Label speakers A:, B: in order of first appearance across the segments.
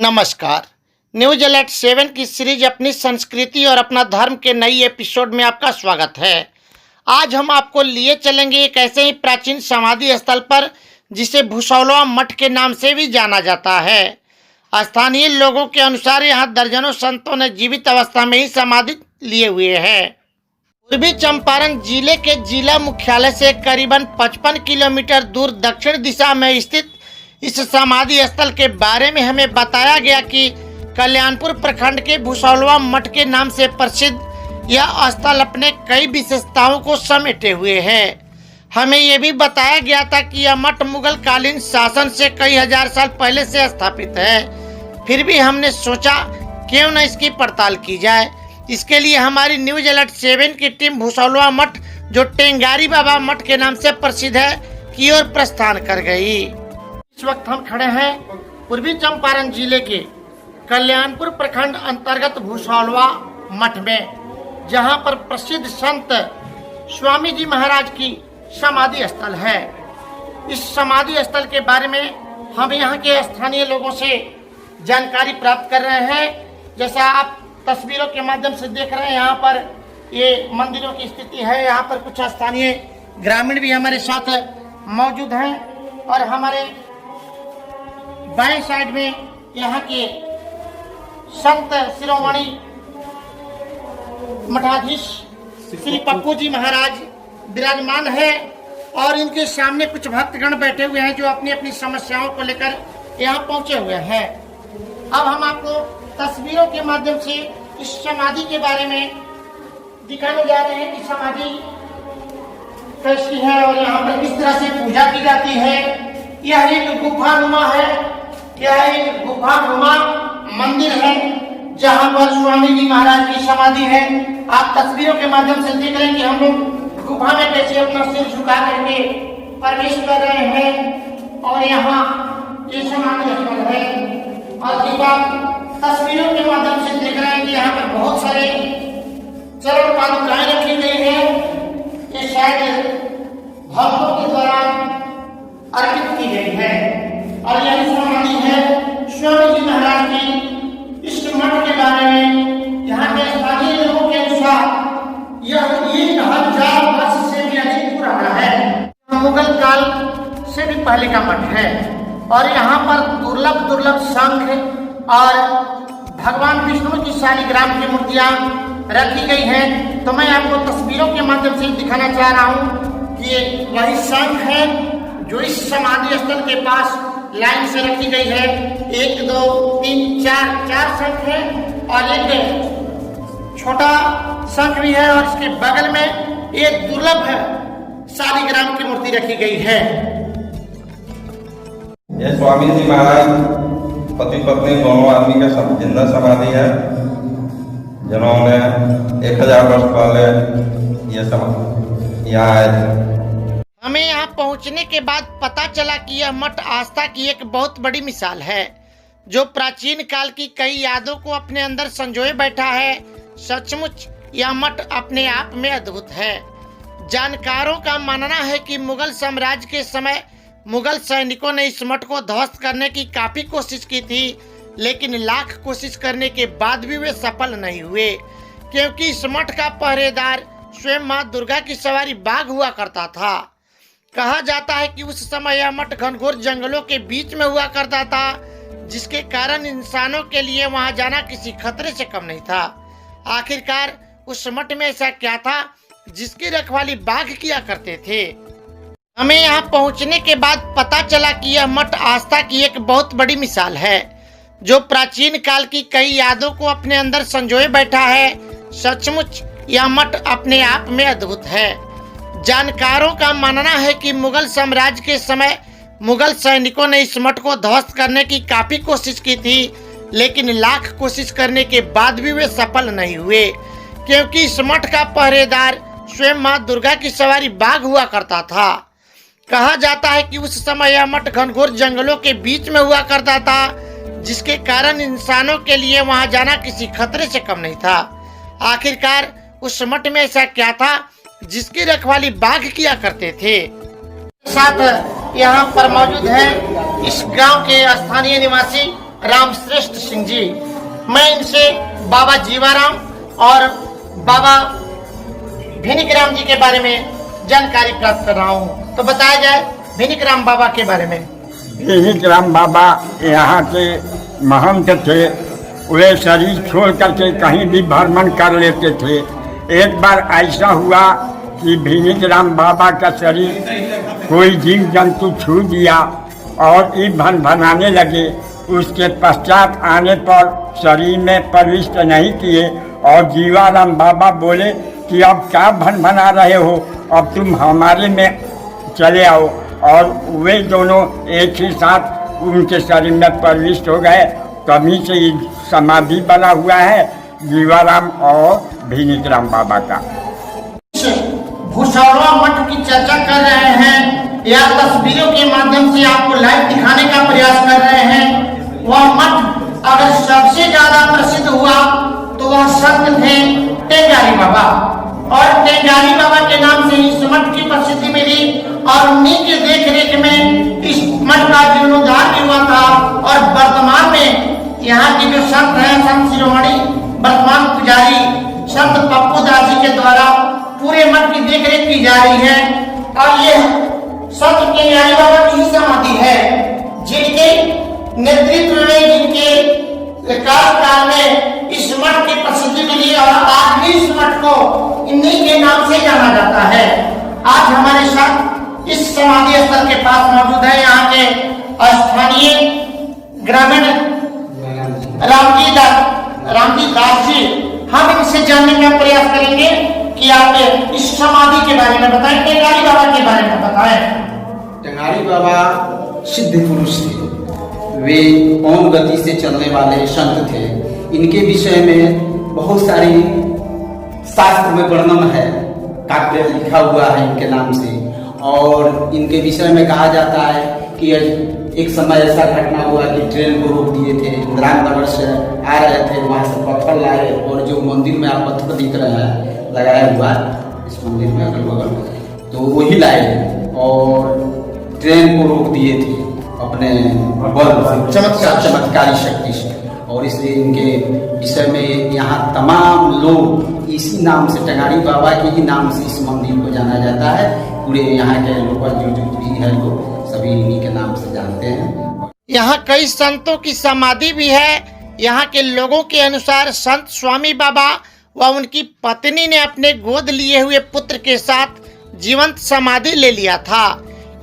A: नमस्कार। News alert 7 की series अपनी संस्कृति और अपना धर्म के नई एपिसोड में आपका स्वागत है। आज हम आपको लिए चलेंगे एक ऐसे ही प्राचीन समाधि स्थल पर जिसे भुसौलवा मठ के नाम से भी जाना जाता है। स्थानीय लोगों के अनुसार यहाँ दर्जनों संतों ने जीवित अवस्था में ही समाधि लिए हुए हैं। पूर्वी चंपारण जिले के जिला मुख्यालय से करीबन 55 किलोमीटर दूर दक्षिण दिशा में स्थित इस समाधि स्थल के बारे में हमें बताया गया कि कल्याणपुर प्रखंड के भुसौलवा मठ के नाम से प्रसिद्ध यह स्थल अपने कई विशेषताओं को समेटे हुए है। हमें यह भी बताया गया था कि यह मठ मुगल कालीन शासन से कई हजार साल पहले से स्थापित है। फिर भी हमने सोचा क्यों न इसकी पड़ताल की जाए। इसके लिए हमारी न्यूज अलर्ट 7 की टीम भुसौलवा मठ, जो टेंगारी बाबा मठ के नाम से प्रसिद्ध है, की ओर प्रस्थान कर गई। इस वक्त हम खड़े हैं पूर्वी चंपारण जिले के कल्याणपुर प्रखंड अंतर्गत भुसौलवा मठ में, जहां पर प्रसिद्ध संत स्वामी जी महाराज की समाधि स्थल है। इस समाधि स्थल के बारे में हम यहां के स्थानीय लोगों से जानकारी प्राप्त कर रहे हैं। जैसा आप तस्वीरों के माध्यम से देख रहे हैं, यहाँ पर ये मंदिरों की स्थिति है। यहाँ पर कुछ स्थानीय ग्रामीण भी हमारे साथ मौजूद हैं और हमारे बाएं साइड में यहाँ के संत शिरोमणि मठाधीश श्री पप्पू जी महाराज विराजमान है और इनके सामने कुछ भक्तगण बैठे हुए हैं जो अपनी अपनी समस्याओं को लेकर यहाँ पहुंचे हुए हैं। अब हम आपको तस्वीरों के माध्यम से इस समाधि के बारे में दिखाने जा रहे हैं कि समाधि कैसी है और यहाँ पर किस तरह से पूजा की जाती है। यह एक गुफानुमा है, यह एक गुफानुमा मंदिर है जहाँ पर स्वामी जी महाराज की समाधि है। आप तस्वीरों के माध्यम से देख रहे हैं कि हम लोग गुफा में कैसे अपना सिर झुका करके प्रवेश कर रहे हैं और यहाँ ये समाधि स्थल है। और जब आप तस्वीरों के माध्यम से देख रहे हैं कि यहाँ पर बहुत सारे चरण पादुकाएं रखी गई है। ये शायद भक्तों के द्वारा अर्पित की गई है और यही समाधि है स्वामी जी महाराज की। इस मठ के बारे में यहाँ के स्थानीय लोगों के अनुसार यह 1000 वर्ष से भी अधिक पुराना है। मुगल काल से भी पहले का मठ है और यहाँ पर दुर्लभ शंख और भगवान विष्णु की शालिग्राम की मूर्तियां रखी गई हैं। तो मैं आपको तस्वीरों के माध्यम से दिखाना चाह रहा हूँ कि वही शंख है जो इस समाधि स्थल के पास लाइन से रखी गई है। 1 2 3 4 शंख है और एक छोटा शंख भी है और इसके बगल में एक दुर्लभ शालिग्राम की मूर्ति रखी गई है।
B: यह स्वामी जी महाराज पति पत्नी दोनों आदमी का जिंदा समाधि है, जिन्होंने 1000 वर्ष पहले यह समाधि यहाँ आए थे।
A: हमें यहाँ पहुँचने के बाद पता चला कि यह मठ आस्था की एक बहुत बड़ी मिसाल है जो प्राचीन काल की कई यादों को अपने अंदर संजोए बैठा है। सचमुच यह मठ अपने आप में अद्भुत है। जानकारों का मानना है कि मुगल साम्राज्य के समय मुगल सैनिकों ने इस मठ को ध्वस्त करने की काफी कोशिश की थी, लेकिन लाख कोशिश करने के बाद भी वे सफल नहीं हुए, क्योंकि इस मठ का पहरेदार स्वयं माँ दुर्गा की सवारी बाघ हुआ करता था। कहा जाता है कि उस समय यह मठ घनघोर जंगलों के बीच में हुआ करता था, जिसके कारण इंसानों के लिए वहां जाना किसी खतरे से कम नहीं था। आखिरकार उस मठ में ऐसा क्या था जिसकी रखवाली बाघ किया करते थे। हमें यहाँ पहुँचने के बाद पता चला कि यह मठ आस्था की एक बहुत बड़ी मिसाल है जो प्राचीन काल की कई यादों को अपने अंदर संजोए बैठा है। सचमुच यह मठ अपने आप में अद्भुत है। जानकारों का मानना है कि मुगल साम्राज्य के समय मुगल सैनिकों ने इस मठ को ध्वस्त करने की काफी कोशिश की थी, लेकिन लाख कोशिश करने के बाद भी वे सफल नहीं हुए, क्योंकि इस मठ का पहरेदार स्वयं माँ दुर्गा की सवारी बाघ हुआ करता था। कहा जाता है कि उस समय यह मठ घनघोर जंगलों के बीच में हुआ करता था, जिसके कारण इंसानों के लिए वहां जाना किसी खतरे से कम नहीं था। आखिरकार उस मठ में ऐसा क्या था जिसकी रखवाली बाघ किया करते थे। साथ यहाँ पर मौजूद है इस गांव के स्थानीय निवासी रामश्रेष्ठ सिंह जी। मैं इनसे बाबा जीवाराम और बाबा भिनिकराम जी के बारे में जानकारी प्राप्त कर रहा हूँ। तो बताया जाए भिनिकराम बाबा के बारे में।
C: भिनिकराम बाबा यहाँ के महंत थे। वे शरीर छोड़ करके कहीं भी भ्रमण कर लेते थे। एक बार ऐसा हुआ कि भिनिकराम बाबा का शरीर कोई जीव जंतु छू दिया और ये भनभनाने लगे। उसके पश्चात आने पर शरीर में प्रविष्ट नहीं किए और जीवाराम बाबा बोले कि अब क्या भनभना रहे हो, अब तुम हमारे में चले आओ। और वे दोनों एक ही साथ उनके शरीर में प्रविष्ट हो गए। तभी से समाधि बना हुआ है जीवाराम और भिनिकराम बाबा का।
A: भूसौरवा मठ की चर्चा कर रहे हैं या तस्वीरों के माध्यम से आपको लाइव दिखाने का प्रयास कर रहे हैं। वह मठ अगर सबसे ज्यादा प्रसिद्ध हुआ तो वह संत थे टेंगारी बाबा, और टेंगारी बाबा के नाम से इस मठ की प्रसिद्धि मिली और उन्हीं के देख रेख में इस मठ का जीर्णोद्धार भी हुआ था। और वर्तमान में यहाँ के जो संत हैं, संत शिरोमणि वर्तमान पुजारी संत पप्पू दास जी के द्वारा पूरे मठ की देख रेख की जा रही है। और ये संत टेंगारी बाबा की ही समाधि है, जिनके नेतृत्व में, जिनके कार्यकाल में इस मठ की प्रसिद्धि मिली और आज भी इस मठ को इन्हीं के नाम से जाना जाता है। आज हमारे साथ इस समाधि स्थल के पास मौजूद है यहाँ के स्थानीय ग्रामीण रामजी दास जी। हम इनसे जानने का प्रयास करेंगे कि आप इस समाधि के बारे में बताएं, टेंगारी बाबा के बारे में बताएं।
D: टेंगारी बाबा सिद्ध पुरुष थे। वे ओम गति से चलने वाले संत थे। इनके विषय में बहुत सारी शास्त्र में वर्णन है, काव्य लिखा हुआ है इनके नाम से। और इनके विषय में कहा जाता है कि एक समय ऐसा घटना हुआ कि ट्रेन को रोक दिए थे। रामनगर से आ रहे थे, वहाँ से पत्थर लाए और जो मंदिर में आप पत्थर दिख रहे हैं लगाया हुआ इस मंदिर में अगल बगल, तो वही लाए और ट्रेन को रोक दिए थे अपने बल चमत्कारी शक्ति से। और इसलिए इनके विषय में यहाँ तमाम लोग इसी नाम से, टेंगारी बाबा के ही नाम से इस मंदिर को जाना जाता है। पूरे यहाँ के लोकल जो भी है लोग सभी इन्हीं के नाम से जानते हैं।
A: यहाँ कई संतों की समाधि भी है। यहाँ के लोगों के अनुसार संत स्वामी बाबा व उनकी पत्नी ने अपने गोद लिए हुए पुत्र के साथ जीवंत समाधि ले लिया था।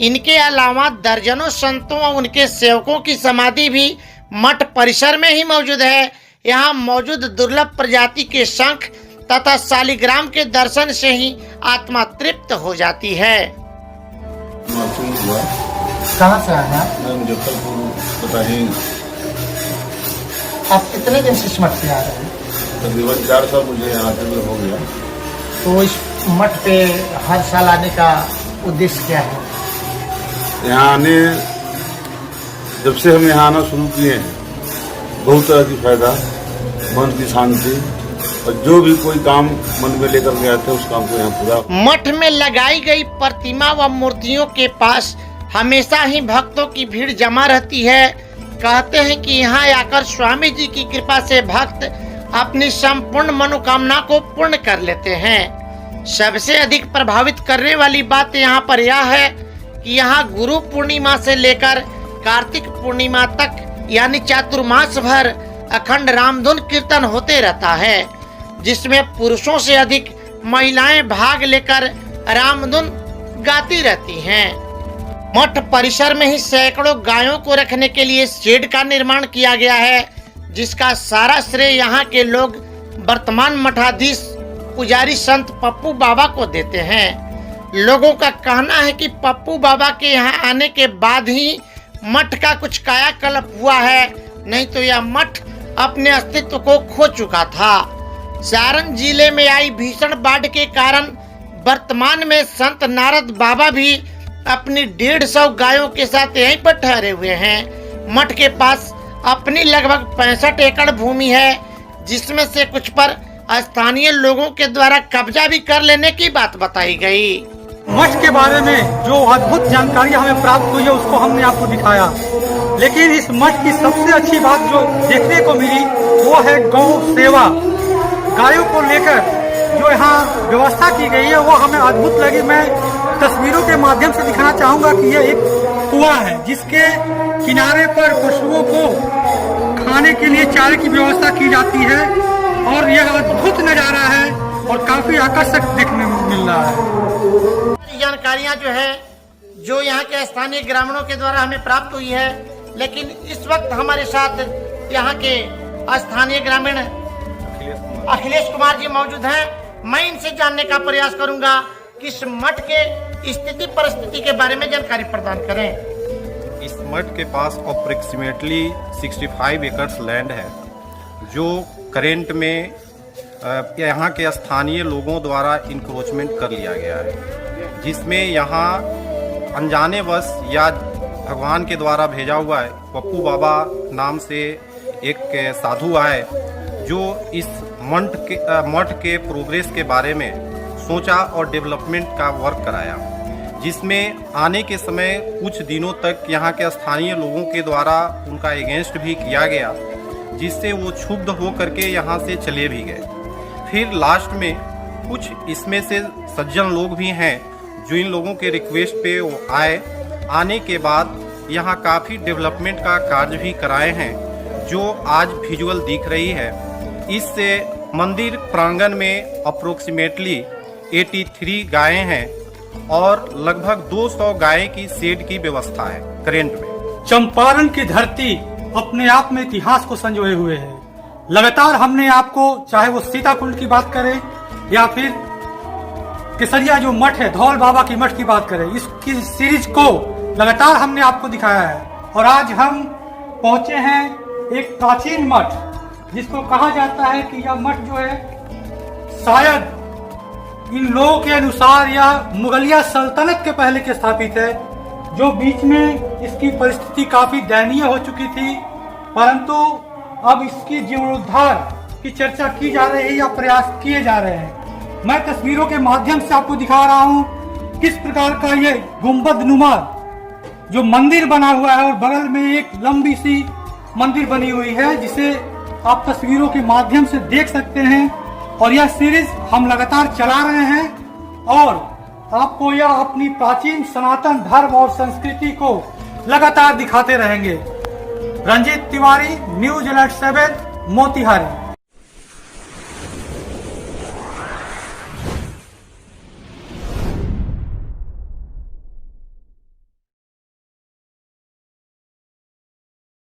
A: इनके अलावा दर्जनों संतों और उनके सेवकों की समाधि भी मठ परिसर में ही मौजूद है। यहाँ मौजूद दुर्लभ प्रजाति के शंख तथा शालिग्राम के दर्शन से ही आत्मा तृप्त हो जाती है। कहाँ से आया?
E: मुजफ्फरपुर पता ही।
A: आप कितने दिन से इस मठ पे आ रहे हैं?
E: तकरीबन 4 साल मुझे यहाँ पे हो गया।
A: तो इस मठ पे हर साल आने का उद्देश्य क्या है?
E: यहाँ आने, जब से हम यहाँ आना शुरू किए हैं, बहुत तरह की फायदा, मन की शांति और जो भी कोई काम मन में लेकर गया था उस काम को यहाँ पूरा।
A: मठ में लगाई गई प्रतिमा व मूर्तियों के पास हमेशा ही भक्तों की भीड़ जमा रहती है। कहते हैं कि यहाँ आकर स्वामी जी की कृपा से भक्त अपनी संपूर्ण मनोकामना को पूर्ण कर लेते हैं। सबसे अधिक प्रभावित करने वाली बात यहाँ पर यह है कि यहाँ गुरु पूर्णिमा से लेकर कार्तिक पूर्णिमा तक यानी चातुर्मास भर अखंड रामधुन कीर्तन होते रहता है, जिसमें पुरुषों से अधिक महिलाएं भाग लेकर रामधुन गाती रहती हैं। मठ परिसर में ही सैकड़ों गायों को रखने के लिए शेड का निर्माण किया गया है, जिसका सारा श्रेय यहाँ के लोग वर्तमान मठाधीश पुजारी संत पप्पू बाबा को देते हैं। लोगों का कहना है कि पप्पू बाबा के यहाँ आने के बाद ही मठ का कुछ कायाकल्प हुआ है, नहीं तो यह मठ अपने अस्तित्व को खो चुका था। सारण जिले में आई भीषण बाढ़ के कारण वर्तमान में संत नारद बाबा भी अपनी 150 गायों के साथ यहीं पर ठहरे हुए हैं। मठ के पास अपनी लगभग 65 एकड़ भूमि है, जिसमें से कुछ पर स्थानीय लोगों के द्वारा कब्जा भी कर लेने की बात बताई गई।
F: मठ के बारे में जो अद्भुत जानकारी हमें प्राप्त हुई है उसको हमने आपको दिखाया। लेकिन इस मठ की सबसे अच्छी बात जो देखने को मिली वो है गौ सेवा। गायों को लेकर जो यहाँ व्यवस्था की गई है वो हमें अद्भुत लगी। मैं तस्वीरों के माध्यम से दिखाना चाहूँगा कि यह एक कुआं है जिसके किनारे पर पशुओं को खाने के लिए चारे की व्यवस्था की जाती है और यह अद्भुत नज़ारा है और काफी आकर्षक देखने में मिल रहा है।
A: जानकारियां जो है जो यहाँ के स्थानीय ग्रामीणों के द्वारा हमें प्राप्त हुई है, लेकिन इस वक्त हमारे साथ यहाँ के स्थानीय ग्रामीण अखिलेश कुमार जी मौजूद हैं। मैं इनसे जानने का प्रयास करूंगा कि इस मठ के स्थिति परिस्थिति के बारे में जानकारी प्रदान करें।
G: इस मठ के पास अप्रोक्सीमेटली 65 एकड़ लैंड है जो करेंट में यहाँ के स्थानीय लोगों द्वारा इंक्रोचमेंट कर लिया गया है, जिसमें यहाँ अनजानेवश या भगवान के द्वारा भेजा हुआ है पप्पू बाबा नाम से एक साधु आए जो इस मठ के प्रोग्रेस के बारे में सोचा और डेवलपमेंट का वर्क कराया, जिसमें आने के समय कुछ दिनों तक यहाँ के स्थानीय लोगों के द्वारा उनका अगेंस्ट भी किया गया, जिससे वो क्षुब्ध हो करके यहाँ से चले भी गए। फिर लास्ट में कुछ इसमें से सज्जन लोग भी हैं जो इन लोगों के रिक्वेस्ट पे वो आने के बाद यहाँ काफ़ी डेवलपमेंट का कार्य भी कराए हैं जो आज विजुअल दिख रही है। इससे मंदिर प्रांगण में अप्रोक्सीमेटली 83 गायें हैं और लगभग 200 गायें की शेड की व्यवस्था है करेंट में।
F: चंपारण की धरती अपने आप में इतिहास को संजोए हुए है। लगातार हमने आपको, चाहे वो सीताकुंड की बात करें या फिर केसरिया जो मठ है धौल बाबा की मठ की बात करें, इसकी सीरीज को लगातार हमने आपको दिखाया है। और आज हम पहुंचे हैं एक प्राचीन मठ जिसको कहा जाता है कि यह मठ जो है शायद इन लोगों के अनुसार यह मुगलिया सल्तनत के पहले के स्थापित है, जो बीच में इसकी परिस्थिति काफी दयनीय हो चुकी थी, परंतु अब इसकी जीर्णोद्धार की चर्चा की जा रही है या प्रयास किए जा रहे हैं। मैं तस्वीरों के माध्यम से आपको दिखा रहा हूँ किस प्रकार का ये गुंबद नुमा जो मंदिर बना हुआ है और बगल में एक लंबी सी मंदिर बनी हुई है जिसे आप तस्वीरों के माध्यम से देख सकते हैं। और यह सीरीज हम लगातार चला रहे हैं और आपको यह अपनी प्राचीन सनातन धर्म और संस्कृति को लगातार दिखाते रहेंगे। Ranjeet Tiwari, news alert 7, Motihari.